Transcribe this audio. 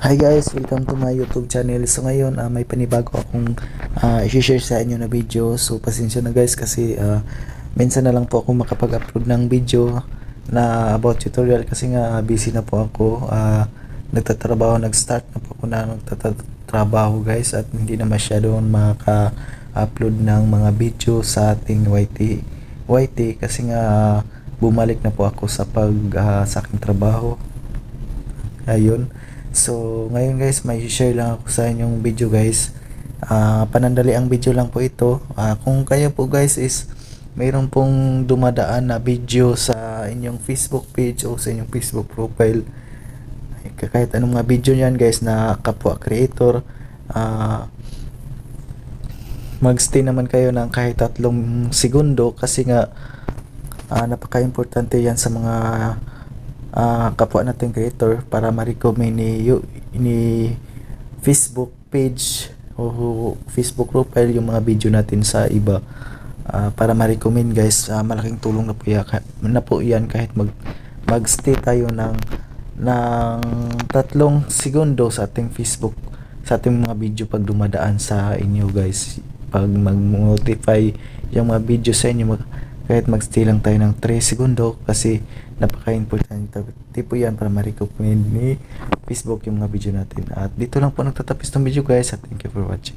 Hi guys, welcome to my YouTube channel. So ngayon may panibago akong i-share sa inyo na video. So pasensya na guys kasi minsan na lang po ako makapag-upload ng video na about tutorial kasi nga busy na po ako. Nagtatrabaho, nag-start na po ako na nagtatrabaho guys at hindi na masyadong maka-upload ng mga video sa ating YT kasi nga bumalik na po ako sa sa aking trabaho. Ayun. So, ngayon guys, may share lang ako sa inyong video guys. Panandali ang video lang po ito. Kung kayo po guys is mayroon pong dumadaan na video sa inyong Facebook page o sa inyong Facebook profile, kahit anong mga video niyan guys na kapwa creator, magstay naman kayo ng kahit 3 segundo kasi nga napaka-importante yan sa mga kapwa natin creator para ma-recommend ni Facebook page o Facebook profile yung mga video natin sa iba, para ma-recommend guys. Malaking tulong na po yan kahit magstay tayo ng 3 segundo sa ating Facebook, sa ating mga video pag dumadaan sa inyo guys. Pag mag-notify yung mga video sa inyo, kahit magstay lang tayo ng 3 segundo kasi napaka-importante po yan para ma-recommend ni Facebook yung mga video natin. At dito lang po nagtatapos ng video guys, at thank you for watching.